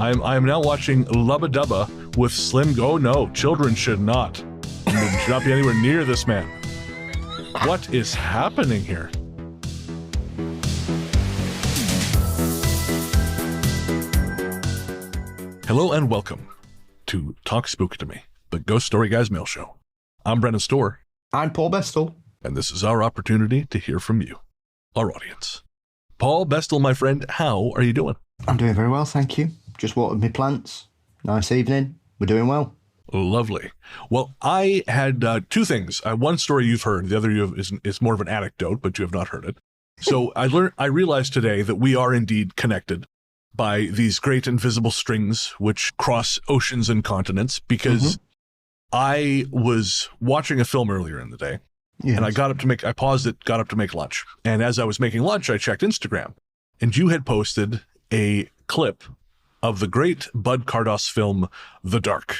I'm now watching Lubba Dubba with Slim. Oh no, children should not. Should not be anywhere near this man. What is happening here? Hello and welcome to Talk Spooky to Me, the Ghost Story Guys mail show. I'm Brennan Storr. I'm Paul Bestel. And this is our opportunity to hear from you, our audience. Paul Bestel, my friend, how are you doing? I'm doing very well, thank you. Just watered my plants. Nice evening. We're doing well. Lovely. Well, I had two things. One story you've heard. The other is more of an anecdote, but you have not heard it. So I realized today that we are indeed connected by these great invisible strings which cross oceans and continents, because I was watching a film earlier in the day. Yes. And I paused it, got up to make lunch. And as I was making lunch, I checked Instagram, and you had posted a clip of the great Bud Cardos film, The Dark,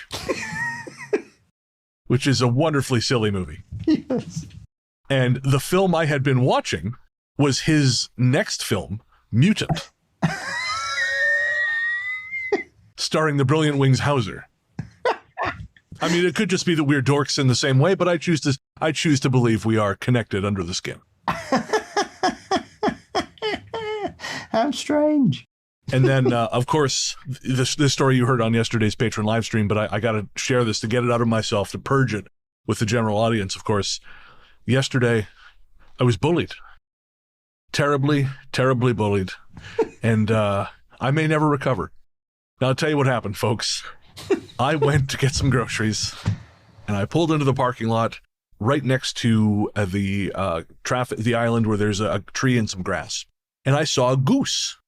which is a wonderfully silly movie. Yes. And the film I had been watching was his next film, Mutant, starring the brilliant Wings Hauser. I mean, it could just be that we're dorks in the same way, but I choose to believe we are connected under the skin. How strange. And then, of course, this story you heard on yesterday's Patreon live stream, but I got to share this to get it out of myself, to purge it with the general audience. Of course, yesterday I was bullied. Terribly, terribly bullied. And I may never recover. Now, I'll tell you what happened, folks. I went to get some groceries, and I pulled into the parking lot right next to the island where there's a tree and some grass. And I saw a goose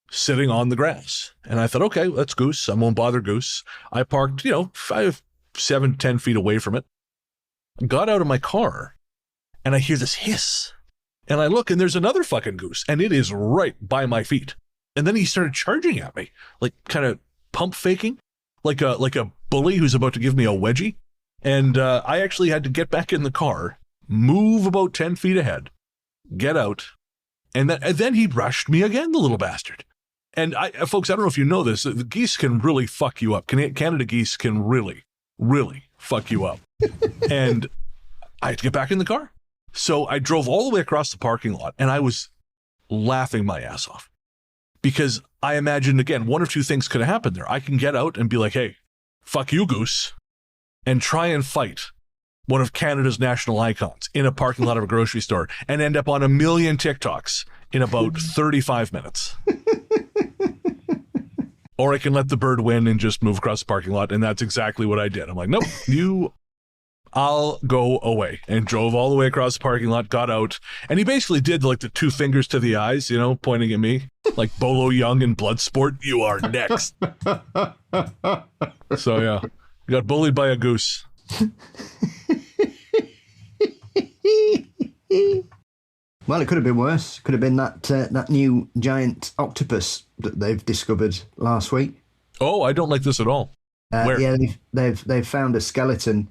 sitting on the grass. And I thought, okay, that's Goose. I won't bother Goose. I parked, 5-10 feet away from it. Got out of my car, and I hear this hiss. And I look, and there's another fucking goose, and it is right by my feet. And then he started charging at me, like kind of pump faking, like a bully who's about to give me a wedgie. And I actually had to get back in the car, move about 10 feet ahead, get out, and then he rushed me again, the little bastard. And folks, I don't know if you know this, the geese can really fuck you up. Canada geese can really, really fuck you up. And I had to get back in the car. So I drove all the way across the parking lot, and I was laughing my ass off. Because I imagined, again, one of two things could have happened there. I can get out and be like, hey, fuck you, Goose, and try and fight one of Canada's national icons in a parking lot of a grocery store and end up on 1 million TikToks in about 35 minutes. Or I can let the bird win and just move across the parking lot, and that's exactly what I did. I'm like, nope, I'll go away, and drove all the way across the parking lot, got out, and he basically did like the 2 fingers to the eyes, pointing at me, like Bolo Young in Bloodsport, you are next. So yeah, got bullied by a goose. Well, it could have been worse. Could have been that new giant octopus that they've discovered last week. Oh, I don't like this at all. Where? Yeah, they've found a skeleton.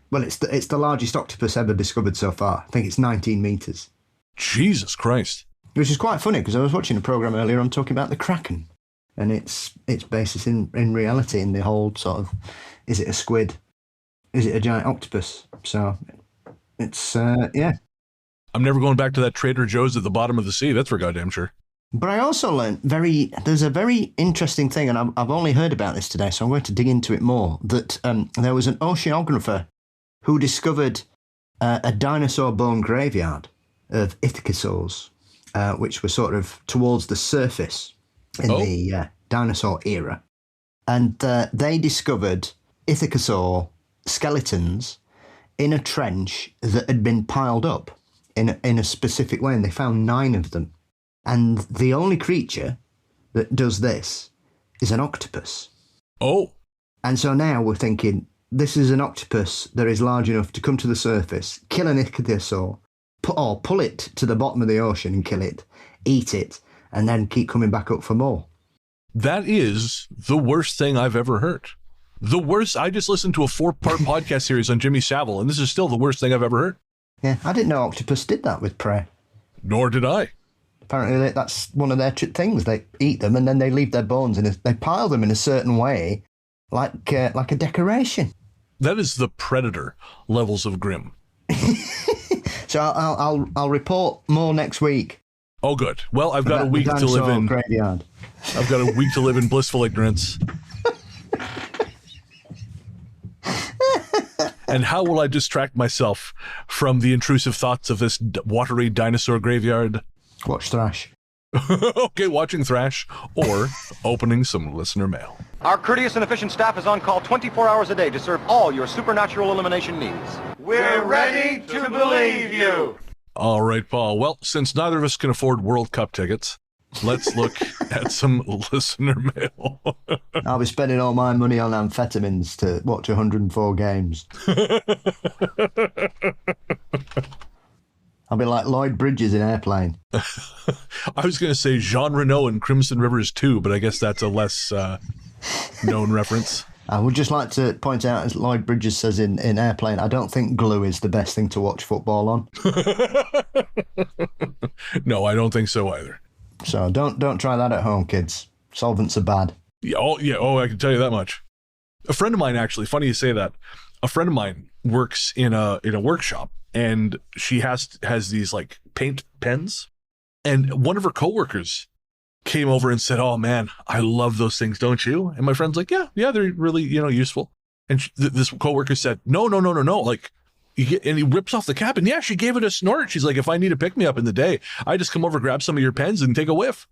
Well, it's the largest octopus ever discovered so far. I think it's 19 meters. Jesus Christ! Which is quite funny, because I was watching a program earlier on talking about the Kraken, and its basis in reality in the whole sort of, is it a squid? Is it a giant octopus? So it's yeah. I'm never going back to that Trader Joe's at the bottom of the sea. That's for goddamn sure. But I also learned there's a very interesting thing, and I've only heard about this today, so I'm going to dig into it more, that there was an oceanographer who discovered a dinosaur bone graveyard of ichthyosaurs, which were sort of towards the surface in the dinosaur era. And they discovered ichthyosaur skeletons in a trench that had been piled up in a specific way, and they found 9 of them. And the only creature that does this is an octopus. Oh. And so now we're thinking, this is an octopus that is large enough to come to the surface, kill an ichthyosaur, pull it to the bottom of the ocean and kill it, eat it, and then keep coming back up for more. That is the worst thing I've ever heard. The worst. I just listened to a 4-part podcast series on Jimmy Savile, and this is still the worst thing I've ever heard. Yeah, I didn't know octopus did that with prey. Nor did I. Apparently, that's one of their things. They eat them and then they leave their bones and they pile them in a certain way, like a decoration. That is the Predator levels of grim. So I'll report more next week. Oh, good. Well, I've got a week to live in graveyard. I've got a week to live in blissful ignorance. And how will I distract myself from the intrusive thoughts of this watery dinosaur graveyard? Watch Thrash. Okay, watching Thrash or opening some listener mail. Our courteous and efficient staff is on call 24 hours a day to serve all your supernatural elimination needs. We're ready to believe you. All right, Paul. Well, since neither of us can afford World Cup tickets, let's look at some listener mail. I'll be spending all my money on amphetamines to watch 104 games. I'll be like Lloyd Bridges in Airplane. I was going to say Jean Reno in Crimson Rivers 2, but I guess that's a less known reference. I would just like to point out, as Lloyd Bridges says in Airplane, I don't think glue is the best thing to watch football on. No, I don't think so either. So don't try that at home, kids. Solvents are bad. Yeah, I can tell you that much. A friend of mine, actually, funny you say that. A friend of mine works in a workshop, and she has these like paint pens. And one of her coworkers came over and said, "Oh man, I love those things, don't you?" And my friend's like, "Yeah, they're really useful." And this coworker said, "No, like." And he rips off the cap, and she gave it a snort. She's like, "If I need to pick me up in the day, I just come over, grab some of your pens, and take a whiff."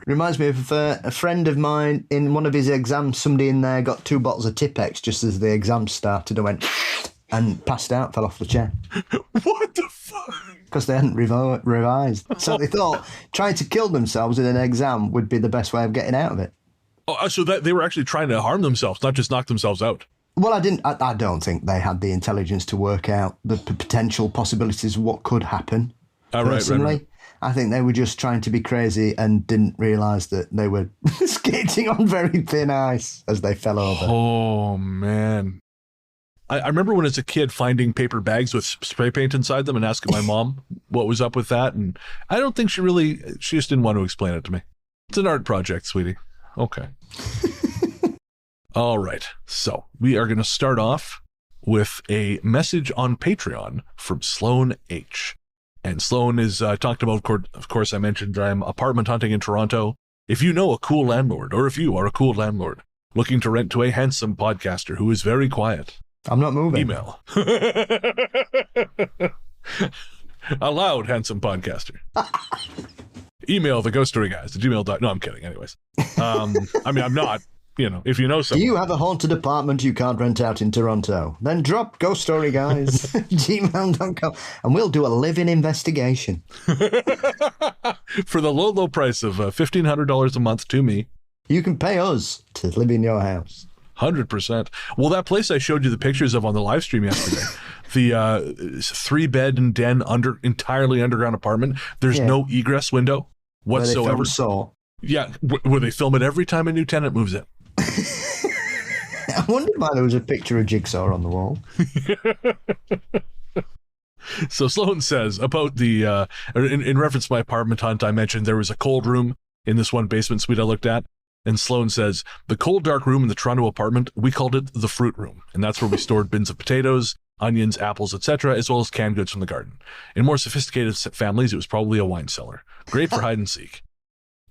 Reminds me of a friend of mine. In one of his exams, somebody in there got 2 bottles of Tipex just as the exam started and went and passed out, fell off the chair. What the fuck? Because they hadn't revised. So they thought trying to kill themselves in an exam would be the best way of getting out of it. Oh, so that they were actually trying to harm themselves, not just knock themselves out. Well, I don't think they had the intelligence to work out the potential possibilities of what could happen. Personally, right. I think they were just trying to be crazy and didn't realise that they were skating on very thin ice as they fell over. Oh, man. I remember when as a kid finding paper bags with spray paint inside them and asking my mom what was up with that. And I don't think she just didn't want to explain it to me. It's an art project, sweetie. Okay. All right. So we are going to start off with a message on Patreon from Sloan H. And Sloan is talked about, of course, I mentioned I'm apartment hunting in Toronto. If you know a cool landlord, or if you are a cool landlord looking to rent to a handsome podcaster who is very quiet, I'm not moving. Email. A loud, handsome podcaster. Email the ghost story guys at gmail.com. No, I'm kidding. Anyways. I'm not, if you know someone. Do you have a haunted apartment you can't rent out in Toronto? Then drop ghost story guys gmail.com and we'll do a live-in investigation. For the low price of $1,500 a month to me. You can pay us to live in your house. 100%. Well, that place I showed you the pictures of on the live stream yesterday, the 3-bed and den entirely underground apartment. There's no egress window whatsoever. Where they Saw. Yeah, where they film it every time a new tenant moves in. I wondered why there was a picture of Jigsaw on the wall. So Sloan says about the, in reference to my apartment hunt, I mentioned there was a cold room in this one basement suite I looked at. And Sloan says, the cold, dark room in the Toronto apartment, we called it the fruit room. And that's where we stored bins of potatoes, onions, apples, etc., as well as canned goods from the garden. In more sophisticated families, it was probably a wine cellar. Great for hide and seek.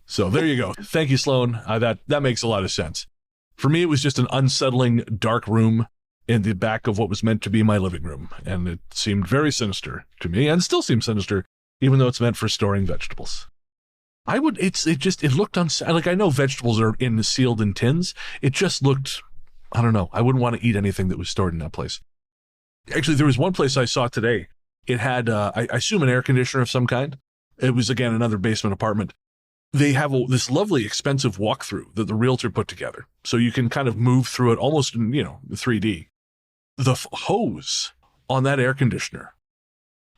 So there you go. Thank you, Sloan. That makes a lot of sense. For me, it was just an unsettling, dark room in the back of what was meant to be my living room. And it seemed very sinister to me, and still seems sinister, even though it's meant for storing vegetables. It looked like I know vegetables are sealed in tins. It just looked, I don't know. I wouldn't want to eat anything that was stored in that place. Actually, there was one place I saw today. It had, I assume, an air conditioner of some kind. It was, again, another basement apartment. They have this lovely, expensive walkthrough that the realtor put together. So you can kind of move through it almost in, 3D. The hose on that air conditioner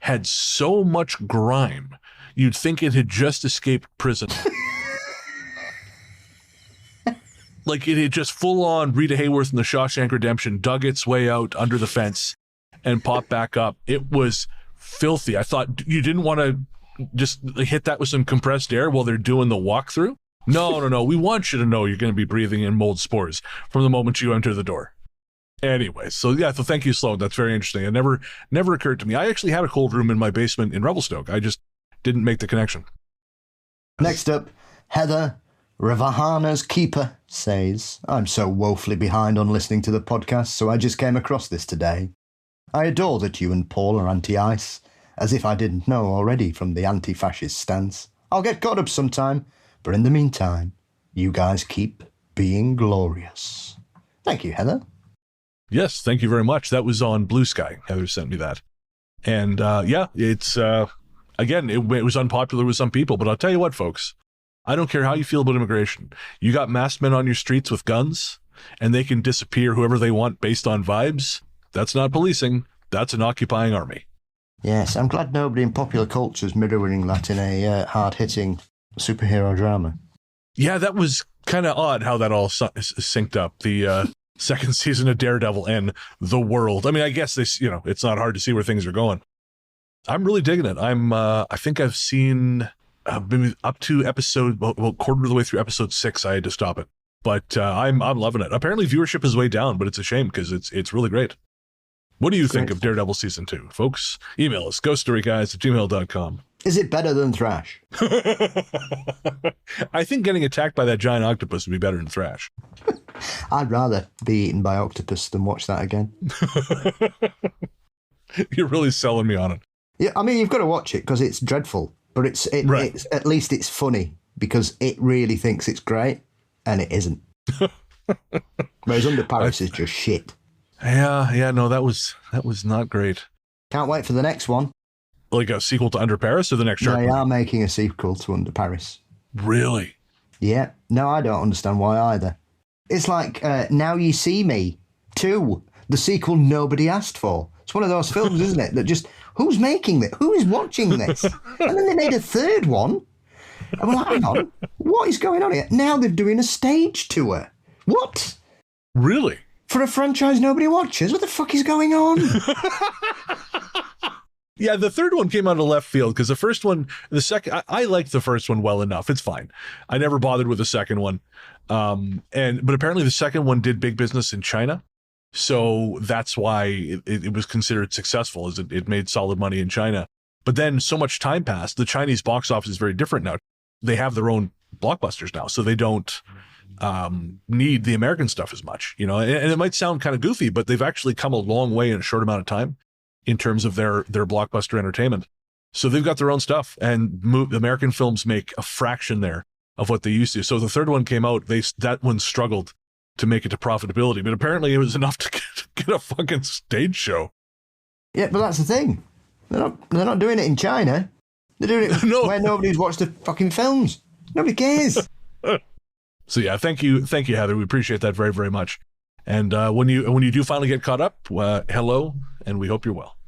had so much grime, you'd think it had just escaped prison. Like it had just full on Rita Hayworth in the Shawshank Redemption dug its way out under the fence and popped back up. It was filthy. I thought you didn't want to just hit that with some compressed air while they're doing the walkthrough? No. We want you to know you're going to be breathing in mold spores from the moment you enter the door. Anyway, so thank you, Sloan. That's very interesting. It never occurred to me. I actually had a cold room in my basement in Revelstoke. I just didn't make the connection. Next up, Heather Ravahana's Keeper says, I'm so woefully behind on listening to the podcast, so I just came across this today. I adore that you and Paul are anti-ICE, as if I didn't know already from the anti-fascist stance. I'll get caught up sometime, but in the meantime, you guys keep being glorious. Thank you, Heather. Yes, thank you very much. That was on Blue Sky. Heather sent me that. And it's, again, it was unpopular with some people, but I'll tell you what, folks, I don't care how you feel about immigration. You got masked men on your streets with guns, and they can disappear whoever they want based on vibes. That's not policing. That's an occupying army. Yes, I'm glad nobody in popular culture is mirroring that in a hard-hitting superhero drama. Yeah, that was kind of odd how that all synced up. The second season of Daredevil and The World. I mean, I guess this, it's not hard to see where things are going. I'm really digging it. I think I've seen, been up to episode, quarter of the way through episode 6. I had to stop it, but I'm loving it. Apparently viewership is way down, but it's a shame because it's really great. What do you think of Daredevil season 2, folks? Email us, ghoststoryguys@gmail.com. Is it better than Thrash? I think getting attacked by that giant octopus would be better than Thrash. I'd rather be eaten by octopus than watch that again. You're really selling me on it. Yeah, I mean, you've got to watch it because it's dreadful, but it's at least it's funny because it really thinks it's great and it isn't. Whereas Under Paris is just shit. Yeah, no, that was not great. Can't wait for the next one. Like a sequel to Under Paris or the next shark They movie? are making a sequel to Under Paris. Really? Yeah. No, I don't understand why either. It's like Now You See Me 2, the sequel nobody asked for. It's one of those films, isn't it? That just, who's making this? Who is watching this? And then they made a third one. And we're like, hang on, what is going on here? Now they're doing a stage tour. What? Really? For a franchise nobody watches? What the fuck is going on? Yeah, the third one came out of left field because the first one, I liked the first one well enough. It's fine. I never bothered with the second one. But apparently the second one did big business in China. So that's why it was considered successful, as it made solid money in China. But then so much time passed. The Chinese box office is very different now. They have their own blockbusters now, so they don't need the American stuff as much, and it might sound kind of goofy, but they've actually come a long way in a short amount of time in terms of their blockbuster entertainment. So they've got their own stuff, and American films make a fraction there of what they used to. So the third one came out, that one struggled to make it to profitability, but apparently it was enough to get a fucking stage show. Yeah, but that's the thing. They're not doing it in China. They're doing it where nobody's watched the fucking films. Nobody cares. So yeah, thank you, Heather. We appreciate that very, very much. And when you do finally get caught up, hello, and we hope you're well.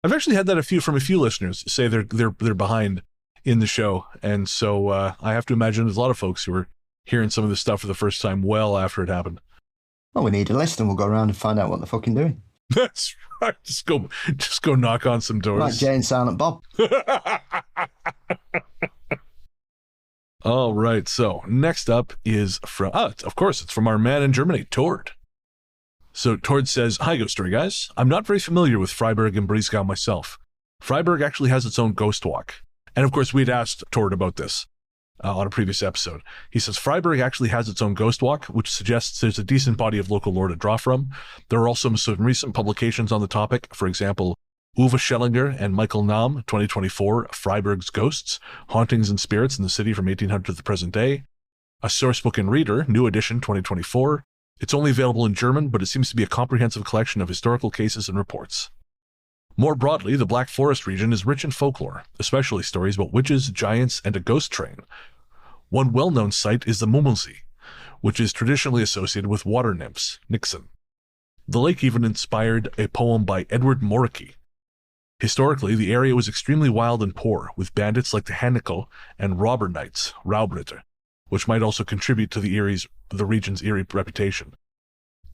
I've actually had that from a few listeners say they're behind in the show, and so I have to imagine there's a lot of folks who are hearing some of this stuff for the first time well after it happened. Well, we need a list, and we'll go around and find out what they're fucking doing. That's right. Just go knock on some doors. Like Jay and Silent Bob. All right. So next up is from, of course, it's from our man in Germany, Tord. So Tord says, "Hi, Ghost Story guys. I'm not very familiar with Freiburg and Breisgau myself. Freiburg actually has its own ghost walk." And of course, we'd asked Tord about this on a previous episode. He says, "Freiburg actually has its own ghost walk, which suggests there's a decent body of local lore to draw from. There are also some recent publications on the topic. For example, Uwe Schellinger and Michael Nahm, 2024, Freiburg's Ghosts, Hauntings and Spirits in the City from 1800 to the Present Day. A Sourcebook and Reader, new edition, 2024. It's only available in German, but it seems to be a comprehensive collection of historical cases and reports. More broadly, the Black Forest region is rich in folklore, especially stories about witches, giants, and a ghost train. One well-known site is the Mummelsee, which is traditionally associated with water nymphs, Nixon. The lake even inspired a poem by Edward Moricki. Historically, the area was extremely wild and poor, with bandits like the Hannickel and robber knights, Raubritter, which might also contribute to the region's eerie reputation.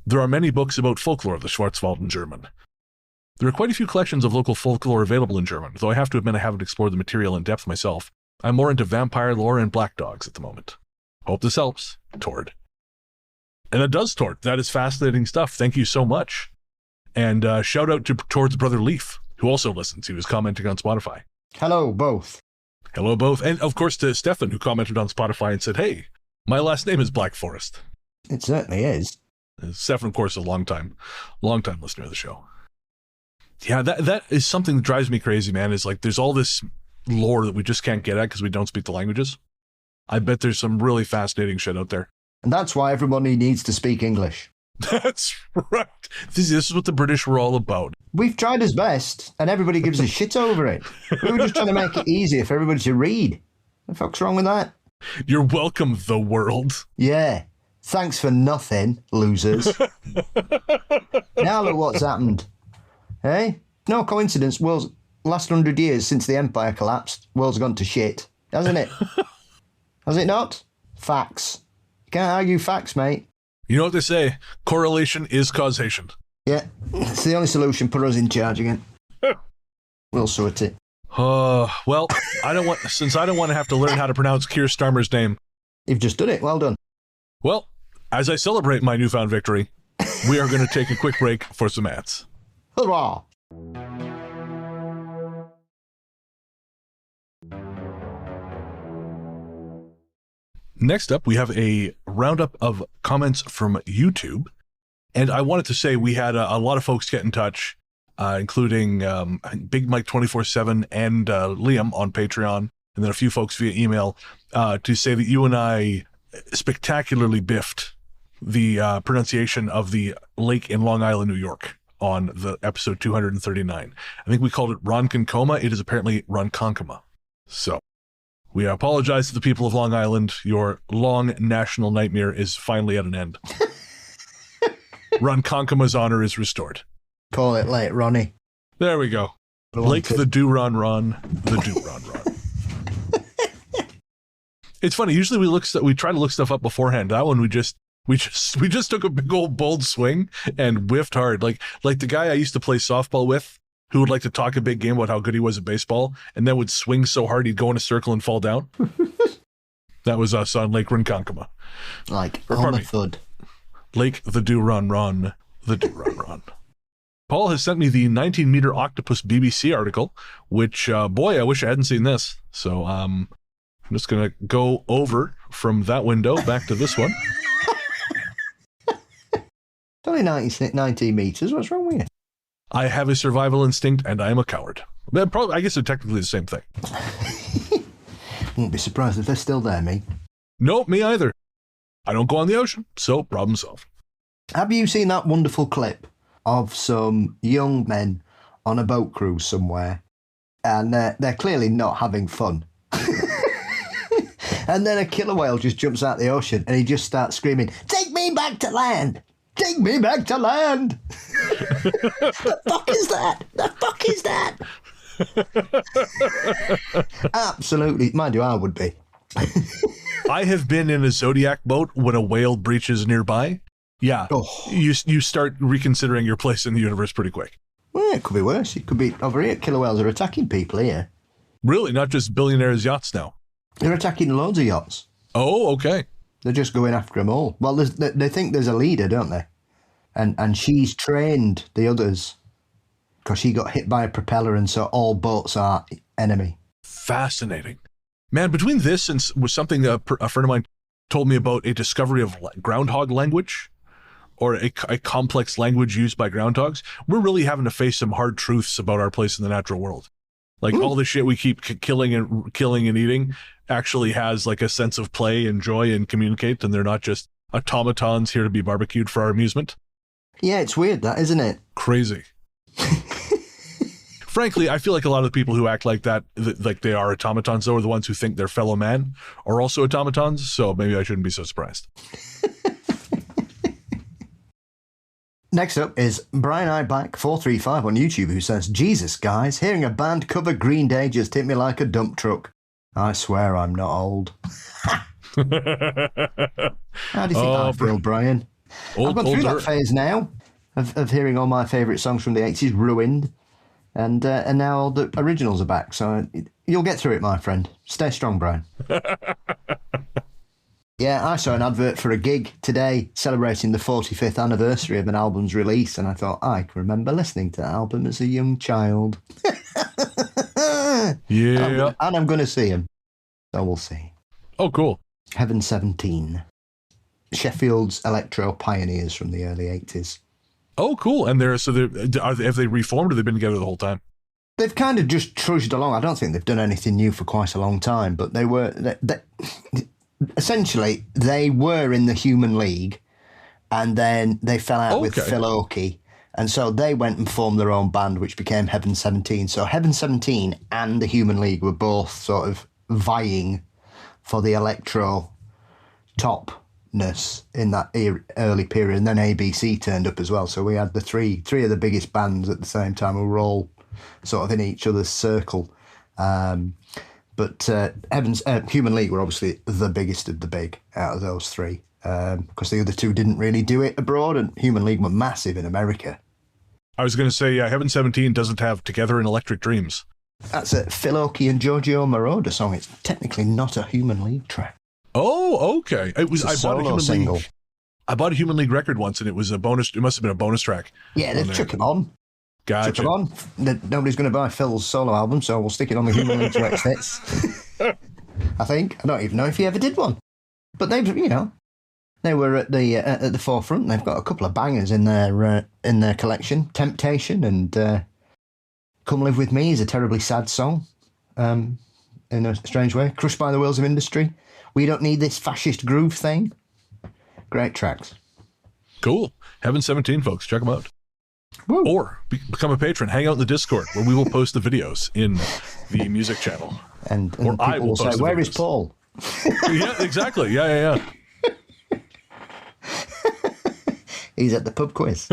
There are many books about folklore of the Schwarzwald in German. There are quite a few collections of local folklore available in German, though I have to admit I haven't explored the material in depth myself. I'm more into vampire lore and black dogs at the moment. Hope this helps. Tord. And it does, Tord. That is fascinating stuff. Thank you so much. And shout out to Tord's brother Leaf, who also listens. He was commenting on Spotify. Hello, both. Hello, both. And, of course, to Stefan, who commented on Spotify and said, hey, my last name is Black Forest. It certainly is. Stefan, of course, a long-time listener of the show. Yeah, that is something that drives me crazy, man, is like there's all this lore that we just can't get at because we don't speak the languages. I bet there's some really fascinating shit out there. And that's why everybody needs to speak English. That's right. This is what the British were all about. We've tried our best, and everybody gives a shit over it. We were just trying to make it easier for everybody to read. What the fuck's wrong with that? You're welcome, the world. Yeah. Thanks for nothing, losers. Now look what's happened. Hey? No coincidence. World's last 100 years since the empire collapsed, world's gone to shit. Hasn't it? Has it not? Facts. You can't argue facts, mate. You know what they say? Correlation is causation. Yeah. It's the only solution. Put us in charge again. We'll sort it. Well, I don't want to have to learn how to pronounce Keir Starmer's name. You've just done it. Well done. Well, as I celebrate my newfound victory, we are going to take a quick break for some ads. Hurrah! Next up, we have a roundup of comments from YouTube. And I wanted to say we had a lot of folks get in touch, including Big Mike 24/7 and Liam on Patreon, and then a few folks via email, to say that you and I spectacularly biffed the pronunciation of the lake in Long Island, New York on the episode 239. I think we called it Ronkonkoma. It is apparently Ronkonkoma. So we apologize to the people of Long Island. Your long national nightmare is finally at an end. Ronkonkoma's honor is restored. Call it late, Ronnie. There we go. Lake the Do-Ron-Ron, the Do-Ron-Ron. It's funny. Usually we try to look stuff up beforehand. That one we just took a big old bold swing and whiffed hard. Like the guy I used to play softball with, who would like to talk a big game about how good he was at baseball, and then would swing so hard he'd go in a circle and fall down. That was us on Lake Ronkonkoma. Like on the thud. Lake the Do-Ron-Ron, the Do-Ron-Ron. Paul has sent me the 19-meter octopus BBC article, which, boy, I wish I hadn't seen this. So I'm just going to go over from that window back to this one. It's only 19 meters. What's wrong with you? I have a survival instinct, and I am a coward. But probably, I guess they're technically the same thing. Won't be surprised if they're still there, mate. Nope, me either. I don't go on the ocean, so problem solved. Have you seen that wonderful clip of some young men on a boat cruise somewhere, and they're clearly not having fun? And then a killer whale just jumps out the ocean, and he just starts screaming, "Take me back to land! Take me back to land!" The fuck is that? The fuck is that? Absolutely. Mind you, I would be. I have been in a Zodiac boat when a whale breaches nearby. Yeah, you start reconsidering your place in the universe pretty quick. Well, it could be worse. It could be over here. Killer whales are attacking people here. Really? Not just billionaires' yachts now? They're attacking loads of yachts. Oh, okay. They're just going after them all. Well, they think there's a leader, don't they? And she's trained the others because she got hit by a propeller, and so all boats are enemy. Fascinating. Man, between this and was something a friend of mine told me about, a discovery of groundhog language, or a complex language used by groundhogs, we're really having to face some hard truths about our place in the natural world. Like all the shit we keep killing and eating actually has like a sense of play and joy and communicate, and they're not just automatons here to be barbecued for our amusement. Yeah, it's weird that, isn't it? Crazy. Frankly, I feel like a lot of the people who act like that, like they are automatons, though, are the ones who think their fellow man are also automatons, so maybe I shouldn't be so surprised. Next up is Brian Iback 435 on YouTube, who says, "Jesus, guys, hearing a band cover Green Day just hit me like a dump truck. I swear I'm not old." How do you think I feel, Brian? I've gone through that phase now. of hearing all my favourite songs from the 80s ruined. And now all the originals are back. So you'll get through it, my friend. Stay strong, Brian. Yeah, I saw an advert for a gig today celebrating the 45th anniversary of an album's release, and I thought, I can remember listening to that album as a young child. Yeah. And I'm going to see him. So we'll see. Oh, cool. Heaven 17. Sheffield's electro pioneers from the early 80s. Oh, cool. And have they reformed or they've been together the whole time? They've kind of just trudged along. I don't think they've done anything new for quite a long time, but they were... Essentially, they were in the Human League, and then they fell out with Phil Oakey, and so they went and formed their own band, which became Heaven 17. So Heaven 17 and the Human League were both sort of vying for the electro topness in that early period, and then ABC turned up as well. So we had the three of the biggest bands at the same time who were all sort of in each other's circle. But Human League were obviously the biggest of the big out of those three, because the other two didn't really do it abroad, and Human League were massive in America. I was going to say, Heaven 17 doesn't have Together in Electric Dreams. That's a Phil Oakey and Giorgio Moroder song. It's technically not a Human League track. Oh, okay. I bought a Human single. League. I bought a Human League record once, and it was a bonus. It must have been a bonus track. Yeah, they've chuck them on. Gotcha. Chuck 'em on. Nobody's going to buy Phil's solo album, so we'll stick it on the Human League's Rex hits. I think. I don't even know if he ever did one. But they were at the forefront. They've got a couple of bangers in their collection. Temptation and Come Live With Me is a terribly sad song, in a strange way. Crushed by the Wheels of Industry. We Don't Need This Fascist Groove Thing. Great tracks. Cool. Heaven 17, folks. Check them out. Woo. Or become a patron. Hang out in the Discord where we will post the videos in the music channel. And or people I will say, "Where is Paul?" Yeah, exactly. Yeah. He's at the pub quiz.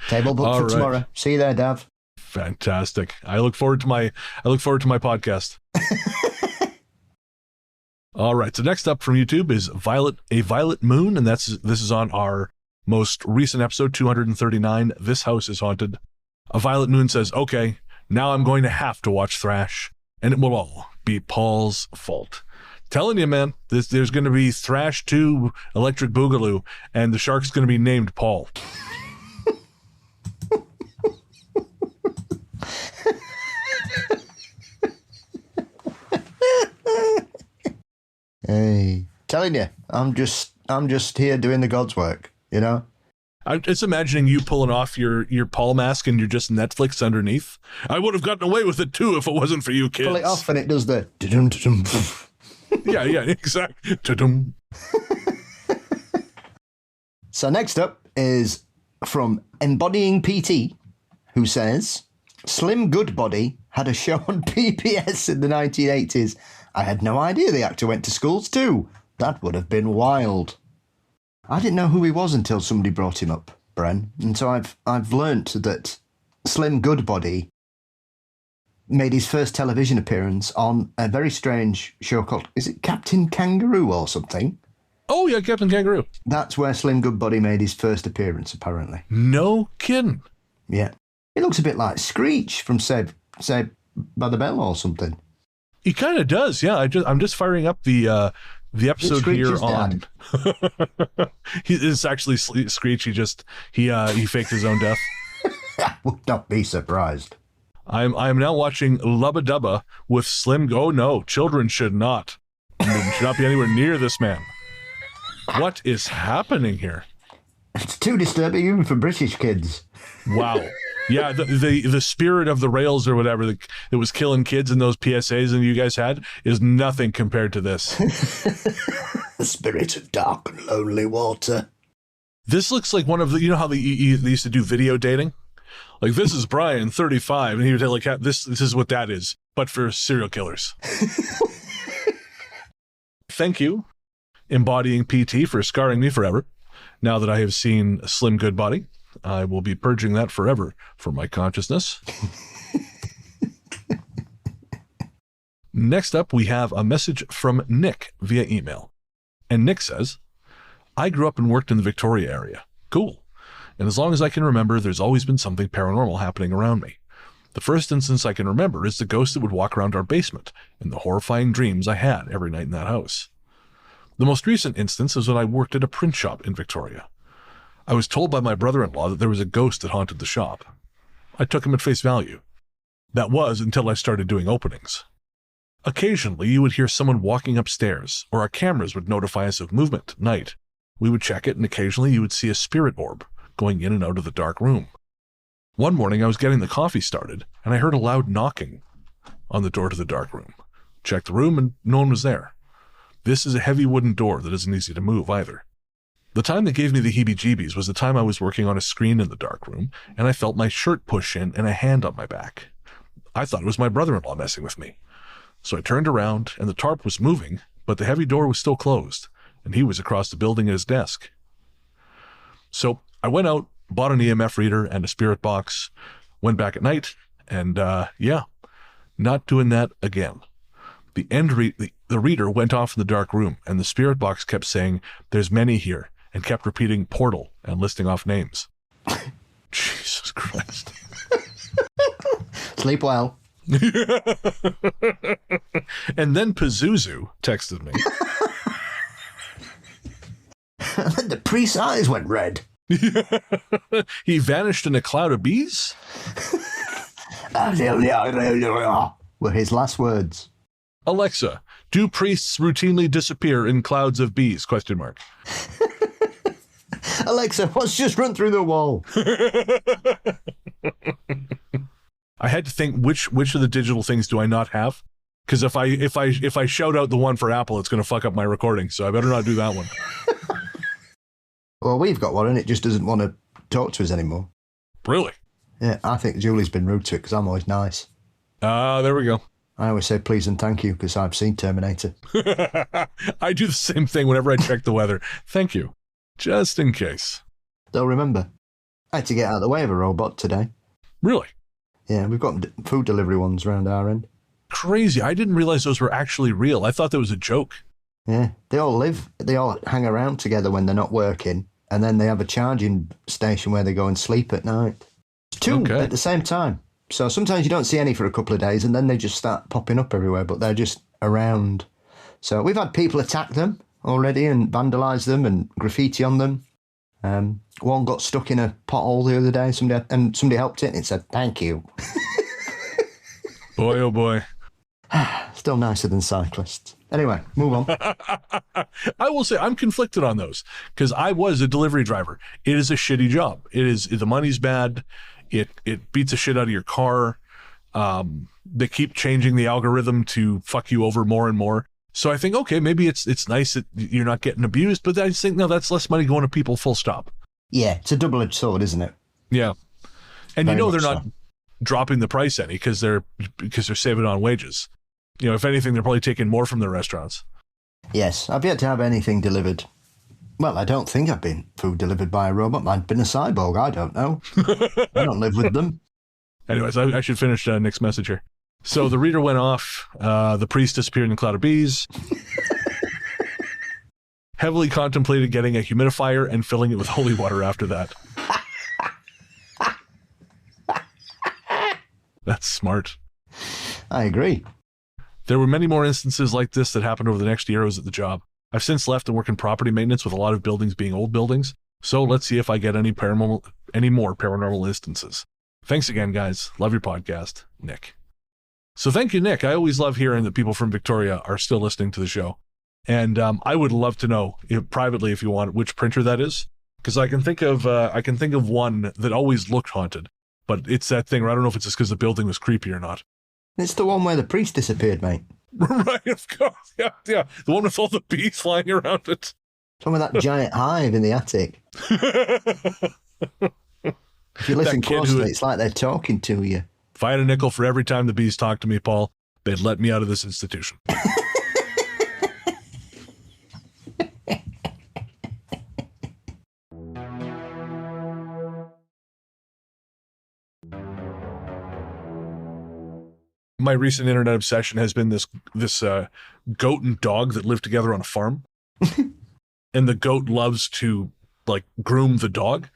Table book for tomorrow. See you there, Dav. Fantastic. I look forward to my podcast. All right. So next up from YouTube is A Violet Moon, and this is on our most recent episode, 239. This house is haunted. A Violet Moon says, "Okay, now I'm going to have to watch Thrash, and it will all be Paul's fault." Telling you, man, there's going to be Thrash 2 Electric Boogaloo, and the shark's going to be named Paul. Hey, telling you, I'm just here doing the God's work, you know? I'm just imagining you pulling off your Paul mask and you're just Netflix underneath. I would have gotten away with it too if it wasn't for you kids. Pull it off and it does the da-dum, da-dum. Yeah, exactly. Da-dum. So next up is from Embodying PT, who says, Slim Goodbody had a show on PBS in the 1980s. I had no idea the actor went to schools too. That would have been wild. I didn't know who he was until somebody brought him up, Bren. And so I've learnt that Slim Goodbody made his first television appearance on a very strange show called, is it Captain Kangaroo or something? Oh, yeah, Captain Kangaroo. That's where Slim Goodbody made his first appearance, apparently. No kidding. Yeah. He looks a bit like Screech from Saved by the Bell or something. He kind of does, yeah. I'm just firing up the episode here on. It's actually Screech. He faked his own death. I would not be surprised. I'm now watching Lubba Dubba with Slim. Oh no, children should not be anywhere near this man. What is happening here? It's too disturbing even for British kids. Wow. Yeah, the spirit of the rails or whatever that was killing kids in those PSAs that you guys had is nothing compared to this. The spirit of dark and lonely water. This looks like one of the, you know how they used to do video dating? Like, this is Brian, 35, and he would tell, like, this is what that is, but for serial killers. Thank you, Embodying PT, for scarring me forever. Now that I have seen Slim Goodbody, I will be purging that forever from my consciousness. Next up, we have a message from Nick via email. And Nick says, I grew up and worked in the Victoria area. Cool. and as long as I can remember, there's always been something paranormal happening around me. The first instance I can remember is the ghost that would walk around our basement and the horrifying dreams I had every night in that house. The most recent instance is when I worked at a print shop in Victoria. I was told by my brother-in-law that there was a ghost that haunted the shop. I took him at face value. That was until I started doing openings. Occasionally, you would hear someone walking upstairs, or our cameras would notify us of movement at night. We would check it, and occasionally you would see a spirit orb going in and out of the dark room. One morning, I was getting the coffee started, and I heard a loud knocking on the door to the dark room. Checked the room, and no one was there. This is a heavy wooden door that isn't easy to move either. The time that gave me the heebie-jeebies was the time I was working on a screen in the dark room, and I felt my shirt push in and a hand on my back. I thought it was my brother-in-law messing with me. So I turned around, and the tarp was moving, but the heavy door was still closed, and he was across the building at his desk. So I went out, bought an EMF reader and a spirit box, went back at night, and not doing that again. The reader went off in the dark room, and the spirit box kept saying, "There's many here," and kept repeating "portal" and listing off names. Jesus Christ. Sleep well. And then Pazuzu texted me. And then the priest's eyes went red. He vanished in a cloud of bees? Were his last words. Alexa, do priests routinely disappear in clouds of bees? ? Alexa, what's just run through the wall? I had to think which of the digital things do I not have? Because if I shout out the one for Apple, it's going to fuck up my recording. So I better not do that one. Well, we've got one, and it just doesn't want to talk to us anymore. Really? Yeah, I think Julie's been rude to it because I'm always nice. There we go. I always say please and thank you because I've seen Terminator. I do the same thing whenever I check the weather. Thank you. Just in case. They'll remember. I had to get out of the way of a robot today. Really? Yeah, we've got food delivery ones around our end. Crazy. I didn't realize those were actually real. I thought that was a joke. Yeah, they all hang around together when they're not working, and then they have a charging station where they go and sleep at night. It's two at the same time. So sometimes you don't see any for a couple of days, and then they just start popping up everywhere, but they're just around. So we've had people attack them already and vandalise them and graffiti on them. One got stuck in a pothole the other day, somebody helped it, and it said, "Thank you." Boy, oh boy. Still nicer than cyclists. Anyway, move on. I will say I'm conflicted on those because I was a delivery driver. It is a shitty job. The money's bad. It beats the shit out of your car. They keep changing the algorithm to fuck you over more and more. So I think, okay, maybe it's nice that you're not getting abused, but I just think, no, that's less money going to people, full stop. Yeah, it's a double-edged sword, isn't it? Yeah. And Very they're not dropping the price any because they're saving on wages. If anything, they're probably taking more from the restaurants. Yes, I've yet to have anything delivered. Well, I don't think I've been food delivered by a robot. I've been a cyborg. I don't know. I don't live with them. Anyways, I should finish Nick's message here. So the reader went off. The priest disappeared in a cloud of bees. Heavily contemplated getting a humidifier and filling it with holy water after that. That's smart. I agree. There were many more instances like this that happened over the next year I was at the job. I've since left and work in property maintenance with a lot of buildings being old buildings. So let's see if I get any more paranormal instances. Thanks again, guys. Love your podcast, Nick. So thank you, Nick. I always love hearing that people from Victoria are still listening to the show. And I would love to know privately, if you want, which printer that is. Because I can think of one that always looked haunted. But it's that thing where I don't know if it's just because the building was creepy or not. It's the one where the priest disappeared, mate. Right, of course. Yeah. The one with all the bees flying around it. Some of that giant hive in the attic. If you listen closely, it's like they're talking to you. If I had a nickel for every time the bees talked to me, Paul, they'd let me out of this institution. My recent internet obsession has been this goat and dog that live together on a farm. And the goat loves to groom the dog,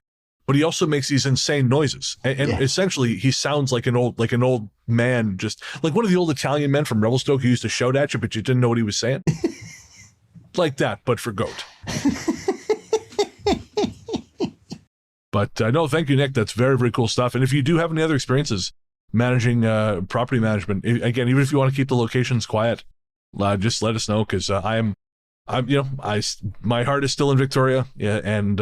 but he also makes these insane noises. And essentially, he sounds like an old man, just like one of the old Italian men from Revelstoke who used to shout at you, but you didn't know what he was saying. Like that, but for goat. But no, thank you, Nick. That's very, very cool stuff. And if you do have any other experiences managing property management, again, even if you want to keep the locations quiet, just let us know, because my heart is still in Victoria, and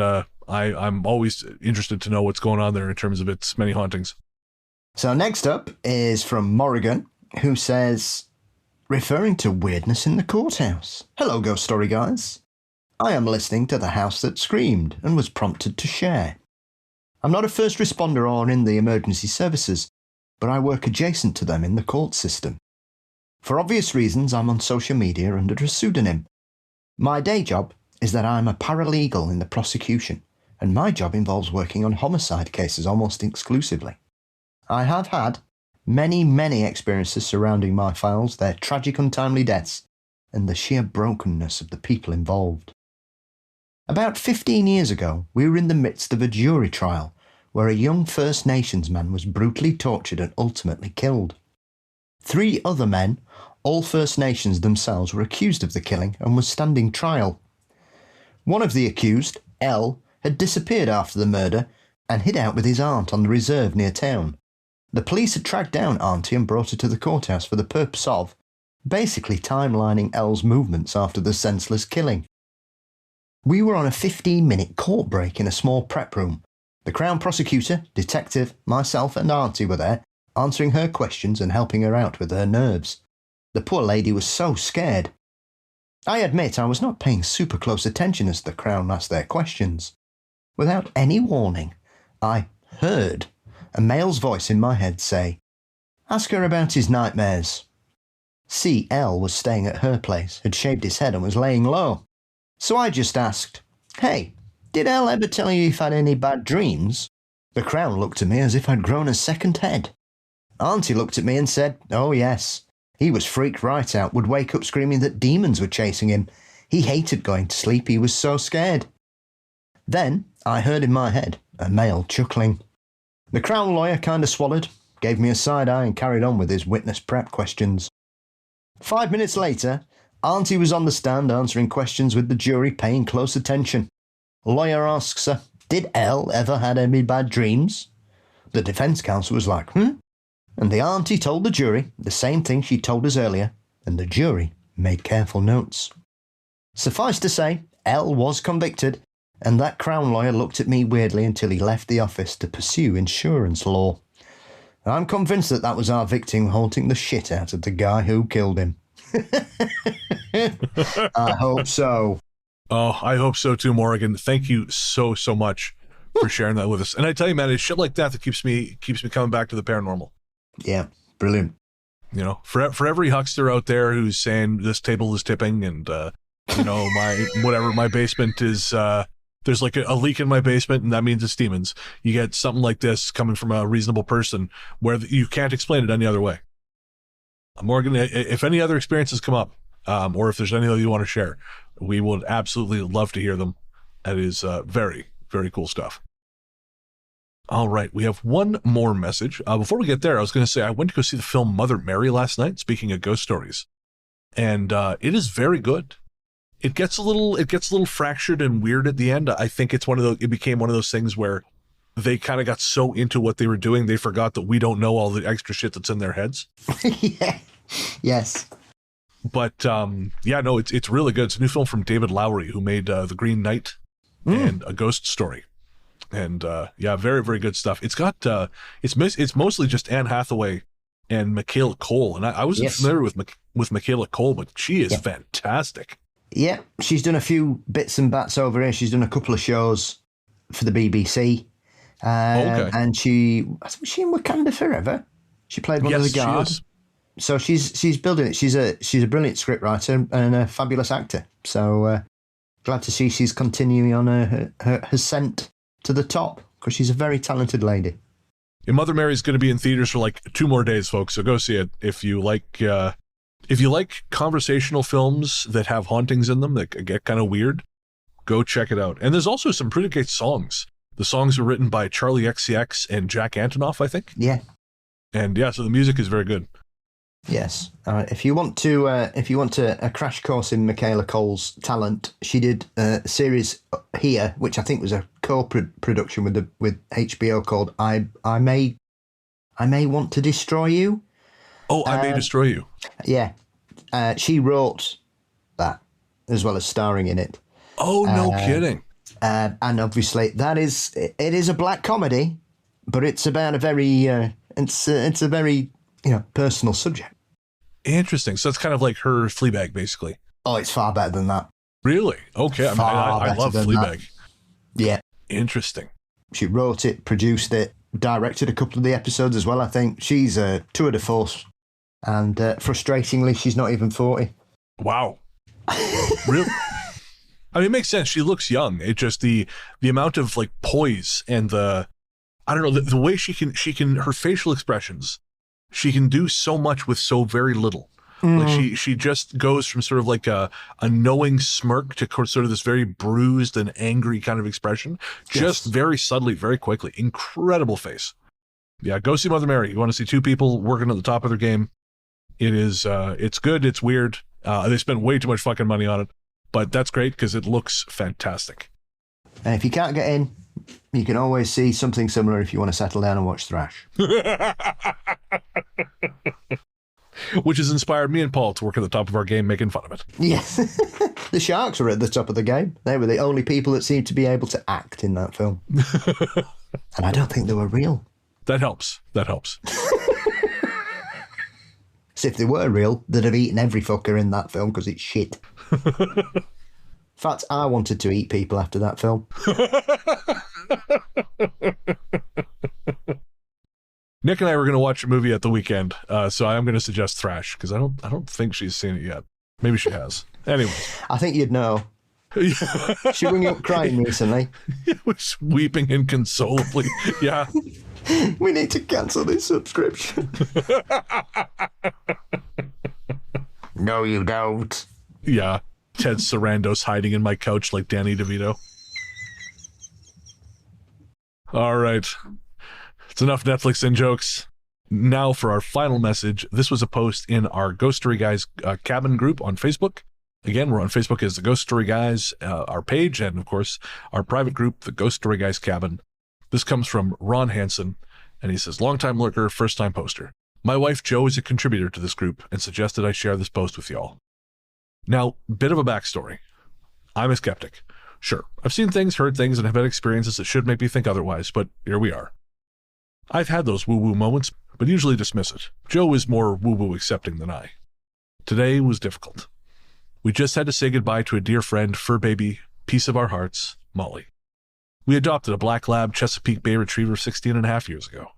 I'm always interested to know what's going on there in terms of its many hauntings. So next up is from Morrigan, who says, referring to weirdness in the courthouse. Hello, Ghost Story guys. I am listening to The House That Screamed and was prompted to share. I'm not a first responder or in the emergency services, but I work adjacent to them in the court system. For obvious reasons, I'm on social media under a pseudonym. My day job is that I'm a paralegal in the prosecution, and my job involves working on homicide cases almost exclusively. I have had many, many experiences surrounding my files, their tragic untimely deaths, and the sheer brokenness of the people involved. About 15 years ago, we were in the midst of a jury trial where a young First Nations man was brutally tortured and ultimately killed. 3 other men, all First Nations themselves, were accused of the killing and was standing trial. One of the accused, L, had disappeared after the murder and hid out with his aunt on the reserve near town. The police had tracked down Auntie and brought her to the courthouse for the purpose of basically timelining L's movements after the senseless killing. We were on a 15-minute court break in a small prep room. The Crown prosecutor, detective, myself and Auntie were there, answering her questions and helping her out with her nerves. The poor lady was so scared. I admit I was not paying super close attention as the Crown asked their questions. Without any warning, I heard a male's voice in my head say, "Ask her about his nightmares." C.L. was staying at her place, had shaved his head and was laying low. So I just asked, "Hey, did L ever tell you you've had any bad dreams?" The Crown looked at me as if I'd grown a second head. Auntie looked at me and said, "Oh yes, he was freaked right out, would wake up screaming that demons were chasing him. He hated going to sleep, he was so scared." Then I heard in my head a male chuckling. The Crown lawyer kind of swallowed, gave me a side eye and carried on with his witness prep questions. 5 minutes later, Auntie was on the stand answering questions with the jury paying close attention. Lawyer asks her, "Did L ever had any bad dreams?" The defence counsel was like, And the auntie told the jury the same thing she told us earlier, and the jury made careful notes. Suffice to say, L was convicted, and that Crown lawyer looked at me weirdly until he left the office to pursue insurance law. I'm convinced that was our victim haunting the shit out of the guy who killed him. I hope so. Oh, I hope so too, Morrigan. Thank you so much for sharing that with us. And I tell you, man, it's shit like that that keeps me coming back to the paranormal. Yeah, brilliant. You know, for every huckster out there who's saying this table is tipping and my basement is there's like a leak in my basement and that means it's demons. You get something like this coming from a reasonable person where you can't explain it any other way. Morgan, if any other experiences come up, or if there's any other you want to share, we would absolutely love to hear them. That is very, very cool stuff. All right, we have one more message. Before we get there, I was going to say I went to go see the film Mother Mary last night, speaking of ghost stories. And it is very good. It gets a little fractured and weird at the end. I think it became one of those things where they kind of got so into what they were doing, they forgot that we don't know all the extra shit that's in their heads. Yeah. Yes. But it's really good. It's a new film from David Lowery, who made The Green Knight and A Ghost Story. And very, very good stuff. It's got it's mostly just Anne Hathaway and Michaela Cole, and I wasn't familiar with Michaela Cole, but she is fantastic. Yeah, she's done a few bits and bats over here. She's done a couple of shows for the BBC. And she in Wakanda Forever. She played one of the guards. So she's building it. She's a brilliant scriptwriter and a fabulous actor. So glad to see she's continuing on her ascent to the top, because she's a very talented lady. And Mother Mary's going to be in theaters for like 2 more days, folks. So go see it if you like conversational films that have hauntings in them that get kind of weird. Go check it out. And there's also some pretty great songs. The songs were written by Charlie XCX and Jack Antonoff, I think. Yeah. And yeah, so the music is very good. Yes. If you want a crash course in Michaela Cole's talent, she did a series here, which I think was a co-production with HBO called I May Want to Destroy You. Oh, I May Destroy You. Yeah. She wrote that as well as starring in it. Oh, no kidding. And obviously it is a black comedy, but it's about a very it's a very personal subject. Interesting. So it's kind of like her Fleabag, basically. Oh, it's far better than that. Really? Okay. I love Fleabag. That. Yeah. Interesting. She wrote it, produced it, directed a couple of the episodes as well, I think. She's a tour de force. And frustratingly, she's not even 40. Wow. Really? I mean, it makes sense. She looks young. It just the amount of like poise and the way she can her facial expressions. She can do so much with so very little. Like she just goes from sort of like a knowing smirk to sort of this very bruised and angry kind of expression, just very subtly, very quickly. Incredible face. Yeah, go see Mother Mary. You want to see two people working at the top of their game. It is, it's good. It's weird. They spend way too much fucking money on it, but that's great because it looks fantastic. And if you can't get in, you can always see something similar if you want to settle down and watch Thrash. Which has inspired me and Paul to work at the top of our game making fun of it. Yes. The Sharks were at the top of the game. They were the only people that seemed to be able to act in that film. And I don't think they were real. That helps. That helps. So if they were real, they'd have eaten every fucker in that film because it's shit. In fact, I wanted to eat people after that film. Nick and I were going to watch a movie at the weekend, so I'm going to suggest Thrash because I don't think she's seen it yet. Maybe she has. Anyway, I think you'd know. She rang up crying recently. It was weeping inconsolably. Yeah. We need to cancel this subscription. No, you don't. Yeah. Ted Sarandos hiding in my couch like Danny DeVito. All right. It's enough Netflix and jokes. Now for our final message. This was a post in our Ghost Story Guys cabin group on Facebook. Again, we're on Facebook as the Ghost Story Guys, our page, and of course, our private group, the Ghost Story Guys cabin. This comes from Ron Hansen, and he says, long-time lurker, first-time poster. My wife, Jo, is a contributor to this group and suggested I share this post with y'all. Now, bit of a backstory. I'm a skeptic. Sure, I've seen things, heard things, and have had experiences that should make me think otherwise, but here we are. I've had those woo-woo moments, but usually dismiss it. Jo is more woo-woo accepting than I. Today was difficult. We just had to say goodbye to a dear friend, fur baby, piece of our hearts, Molly. We adopted a black lab Chesapeake Bay Retriever 16 and a half years ago.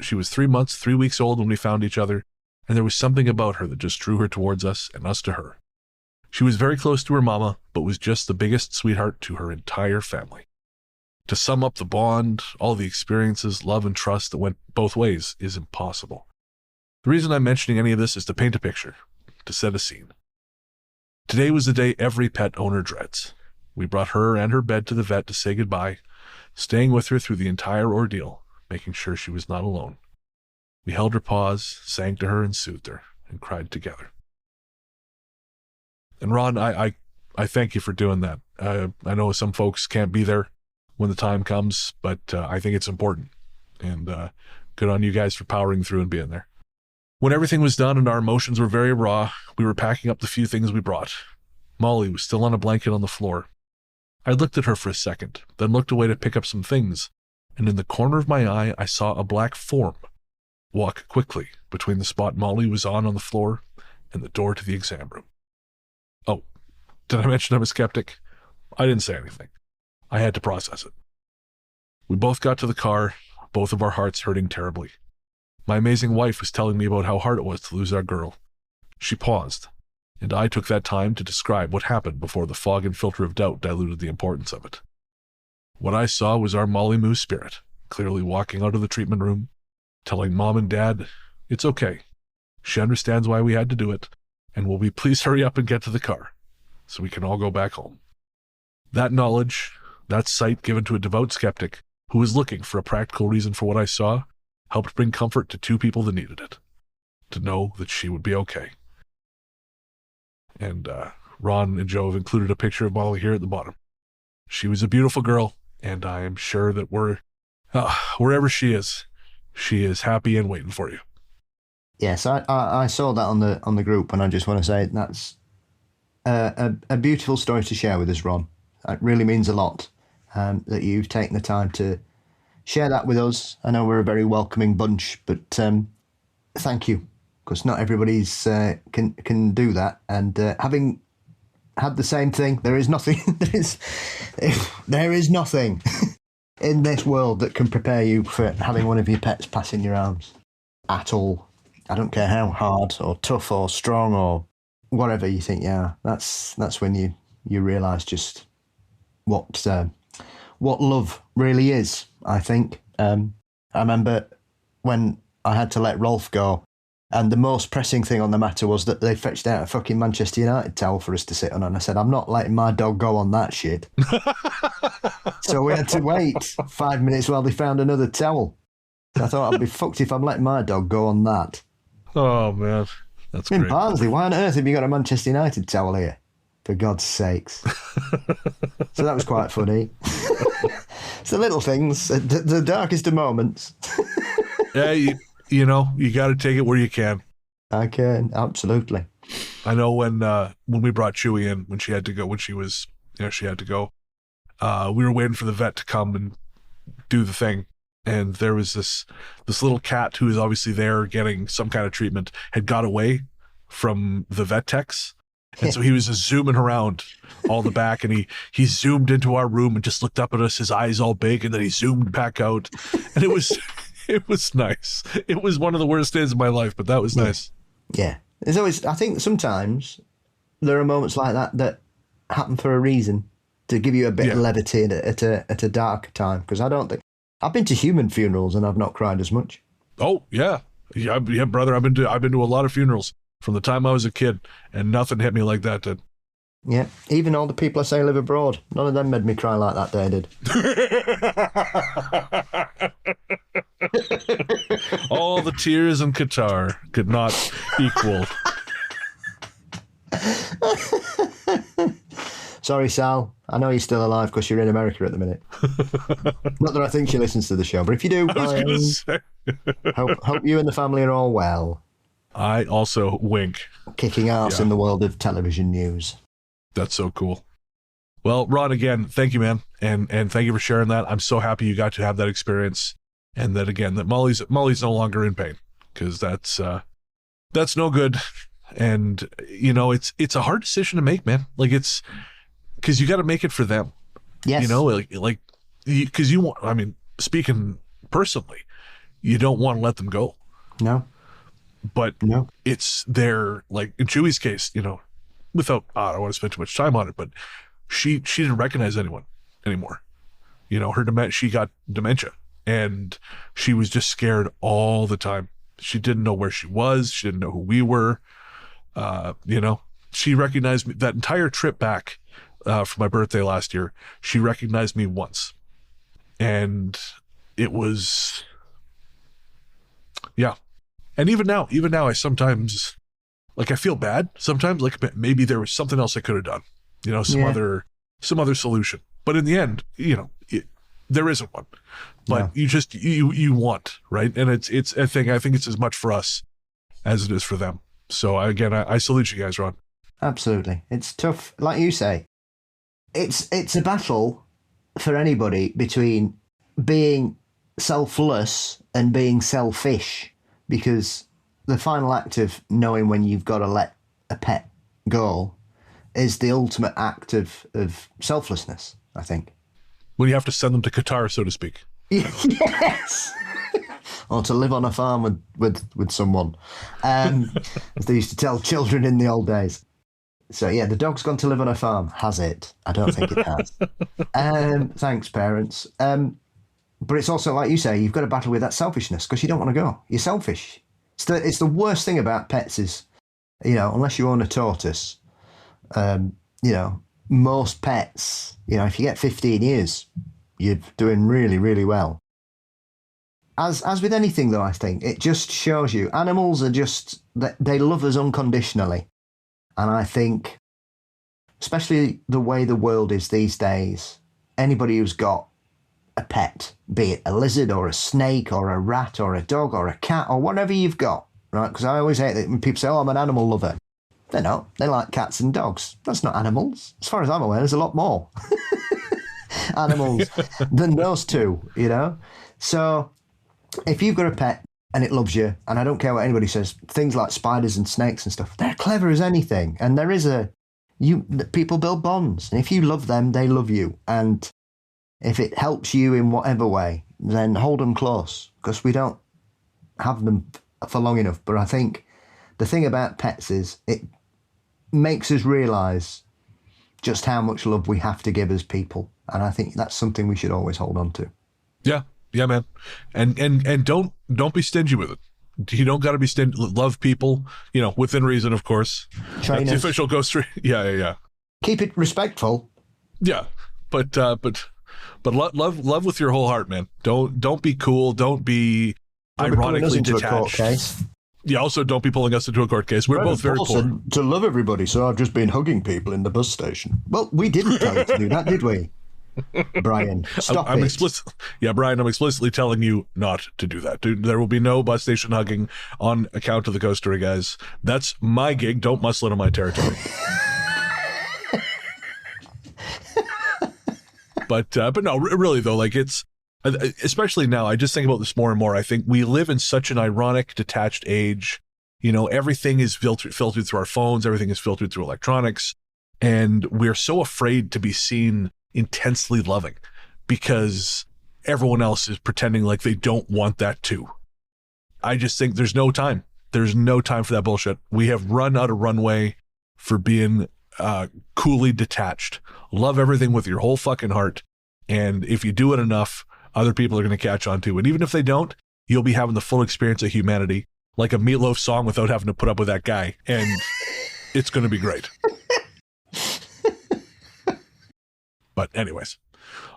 She was 3 months, 3 weeks old when we found each other, and there was something about her that just drew her towards us and us to her. She was very close to her mama, but was just the biggest sweetheart to her entire family. To sum up the bond, all the experiences, love, and trust that went both ways is impossible. The reason I'm mentioning any of this is to paint a picture, to set a scene. Today was the day every pet owner dreads. We brought her and her bed to the vet to say goodbye, staying with her through the entire ordeal, making sure she was not alone. We held her paws, sang to her and soothed her, and cried together. And Ron, I thank you for doing that. I know some folks can't be there when the time comes, but I think it's important. And good on you guys for powering through and being there. When everything was done and our emotions were very raw, we were packing up the few things we brought. Molly was still on a blanket on the floor. I looked at her for a second, then looked away to pick up some things, and in the corner of my eye I saw a black form walk quickly between the spot Molly was on the floor and the door to the exam room. Oh, did I mention I'm a skeptic? I didn't say anything. I had to process it. We both got to the car, both of our hearts hurting terribly. My amazing wife was telling me about how hard it was to lose our girl. She paused, and I took that time to describe what happened before the fog and filter of doubt diluted the importance of it. What I saw was our Molly Moo spirit, clearly walking out of the treatment room, telling Mom and Dad, it's okay. She understands why we had to do it, and will we please hurry up and get to the car, so we can all go back home. That knowledge, That sight given to a devout skeptic who was looking for a practical reason for what I saw helped bring comfort to two people that needed it, to know that she would be okay. And Ron and Joe have included a picture of Molly here at the bottom. She was a beautiful girl, and I am sure that wherever she is happy and waiting for you. Yes, I saw that on the group, and I just want to say that's a beautiful story to share with us, Ron. It really means a lot that you've taken the time to share that with us. I know we're a very welcoming bunch, but thank you, because not everybody's can do that. And having had the same thing, there is nothing there is nothing in this world that can prepare you for having one of your pets pass in your arms at all. I don't care how hard or tough or strong or whatever you think. Yeah, that's when you realise just what love really is, I think. I remember when I had to let Rolf go, and the most pressing thing on the matter was that they fetched out a fucking Manchester United towel for us to sit on, and I said, I'm not letting my dog go on that shit. So we had to wait 5 minutes while they found another towel. I thought I'd be fucked if I'm letting my dog go on that. Oh, man. That's in great. Barnsley, why on earth have you got a Manchester United towel here? For God's sakes. So that was quite funny. It's the little things, the darkest of moments. Yeah, you got to take it where you can. I can, absolutely. I know when we brought Chewie in, when she had to go, she had to go, we were waiting for the vet to come and do the thing. And there was this little cat who was obviously there getting some kind of treatment, had got away from the vet techs. And so he was just zooming around all the back, and he zoomed into our room and just looked up at us, his eyes all big, and then he zoomed back out. And it was nice. It was one of the worst days of my life, but that was nice. Yeah. There's always, I think sometimes there are moments like that happen for a reason, to give you a bit of levity at a dark time. Because I don't think, I've been to human funerals and I've not cried as much. Oh, yeah, brother. I've been to a lot of funerals from the time I was a kid, and nothing hit me like that did. Yeah, even all the people I say live abroad, none of them made me cry like that day did. All the tears in Qatar could not equal. Sorry, Sal. I know you're still alive because you're in America at the minute. Not that I think she listens to the show, but if you do, hope you and the family are all well. I also wink. Kicking ass in the world of television news. That's so cool. Well, Ron, again, thank you, man. And thank you for sharing that. I'm so happy you got to have that experience. And that, again, that Molly's no longer in pain, because that's no good. And, it's a hard decision to make, man. Like, it's because you got to make it for them. Yes. Because you want, speaking personally, you don't want to let them go. No. But it's their, like in Chewie's case, without, I don't want to spend too much time on it, but she didn't recognize anyone anymore. She got dementia, and she was just scared all the time. She didn't know where she was. She didn't know who we were. She recognized me that entire trip back for my birthday last year. She recognized me once, and it was, yeah. And even now, I sometimes, I feel bad sometimes, maybe there was something else I could have done, some other solution. But in the end, there isn't one. But you want, right? And it's a thing. I think it's as much for us as it is for them. So again, I salute you guys, Ron. Absolutely. It's tough. Like you say, it's a battle for anybody between being selfless and being selfish. Because the final act of knowing when you've got to let a pet go is the ultimate act of selflessness, I think. When you have to send them to Qatar, so to speak. Yes! Or to live on a farm with someone. As they used to tell children in the old days. So, yeah, the dog's gone to live on a farm. Has it? I don't think it has. Thanks, parents. But it's also, like you say, you've got to battle with that selfishness because you don't want to go. You're selfish. It's the worst thing about pets is, unless you own a tortoise, most pets, if you get 15 years, you're doing really, really well. As with anything, though, I think it just shows you animals are just, they love us unconditionally. And I think, especially the way the world is these days, anybody who's got a pet, be it a lizard or a snake or a rat or a dog or a cat or whatever you've got, right? Because I always hate it when people say, oh, I'm an animal lover. They're not. They like cats and dogs. That's not animals. As far as I'm aware, there's a lot more animals than those two, So if you've got a pet and it loves you, and I don't care what anybody says, things like spiders and snakes and stuff, they're clever as anything. And there is people build bonds. And if you love them, they love you. And if it helps you in whatever way, then hold them close, because we don't have them for long enough. But I think the thing about pets is it makes us realise just how much love we have to give as people. And I think that's something we should always hold on to. Yeah, man. And don't be stingy with it. You don't got to be stingy. Love people, within reason, of course. That's the official Ghost Story. Yeah. Keep it respectful. Yeah, but love with your whole heart, man. Don't be cool. Don't be ironically detached. A court case. Yeah, also don't be pulling us into a court case. We're both very poor. To love everybody, so I've just been hugging people in the bus station. Well, we didn't tell you to do that, did we? Brian, stop it. Brian, I'm explicitly telling you not to do that. There will be no bus station hugging on account of the Ghost Story guys. That's my gig. Don't muscle into my territory. But no, really though, like it's, especially now, I just think about this more and more. I think we live in such an ironic, detached age. Everything is filtered through our phones. Everything is filtered through electronics. And we're so afraid to be seen intensely loving because everyone else is pretending like they don't want that too. I just think there's no time. There's no time for that bullshit. We have run out of runway for being coolly detached. Love everything with your whole fucking heart. And if you do it enough, other people are going to catch on to. And even if they don't, you'll be having the full experience of humanity, like a Meatloaf song without having to put up with that guy. And it's going to be great. But anyways,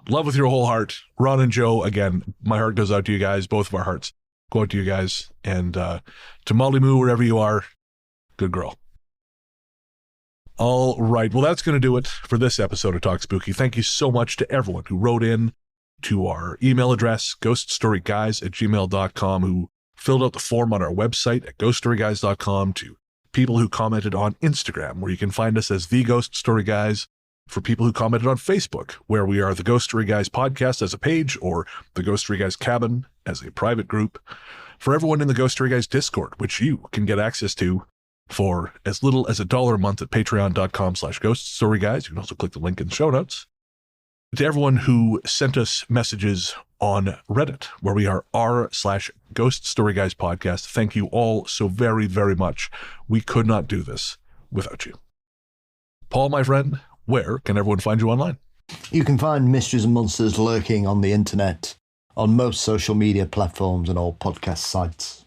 love with your whole heart. Ron and Joe, again, my heart goes out to you guys. Both of our hearts go out to you guys. And to Molly Moo, wherever you are, good girl. All right. Well, that's going to do it for this episode of Talk Spooky. Thank you so much to everyone who wrote in to our email address, ghoststoryguys@gmail.com, who filled out the form on our website at ghoststoryguys.com, to people who commented on Instagram, where you can find us as The Ghost Story Guys, for people who commented on Facebook, where we are The Ghost Story Guys Podcast as a page, or The Ghost Story Guys Cabin as a private group, for everyone in the Ghost Story Guys Discord, which you can get access to for as little as $1 a month at patreon.com/ghoststoryguys. You can also click the link in the show notes. To everyone who sent us messages on Reddit, where we are r/Ghost Story Guys Podcast, thank you all so very, very much. We could not do this without you. Paul, my friend, where can everyone find you online? You can find Mysteries and Monsters lurking on the internet, on most social media platforms and all podcast sites.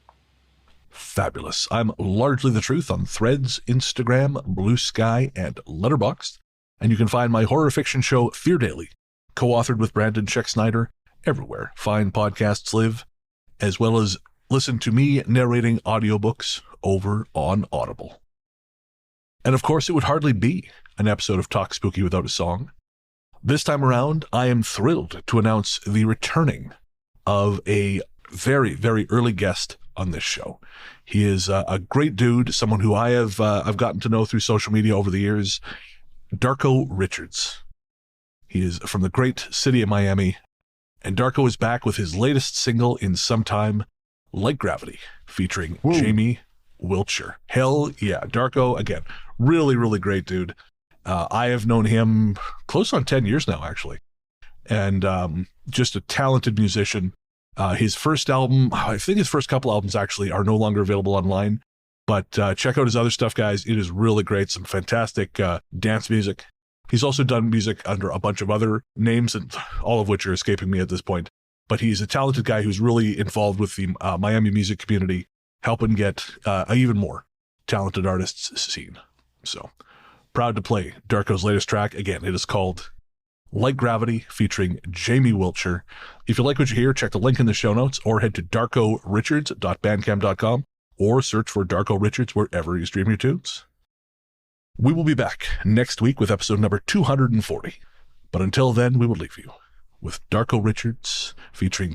Fabulous. I'm Largely the Truth on Threads, Instagram, Blue Sky, and Letterboxd. And you can find my horror fiction show, Fear Daily, co-authored with Brandon Scheck Snyder, everywhere fine podcasts live, as well as listen to me narrating audiobooks over on Audible. And of course, it would hardly be an episode of Talk Spooky without a song. This time around, I am thrilled to announce the returning of a very, very early guest on this show. He is a great dude, someone who I've gotten to know through social media over the years, Darko Richards. He is from the great city of Miami, and Darko is back with his latest single in some time, Light Gravity, featuring Jamie Wiltshire. Hell yeah. Darko, again, really, really great dude. I have known him close on 10 years now, actually. And just a talented musician. His first album, I think his first couple albums actually are no longer available online. But check out his other stuff, guys. It is really great. Some fantastic dance music. He's also done music under a bunch of other names, and all of which are escaping me at this point. But he's a talented guy who's really involved with the Miami music community, helping get even more talented artists seen. So proud to play Darko's latest track. Again, it is called Light Gravity, featuring Jamie Wiltshire. If you like what you hear, check the link in the show notes or head to darkorichards.bandcamp.com or search for Darko Richards wherever you stream your tunes. We will be back next week with episode number 240. But until then, we will leave you with Darko Richards featuring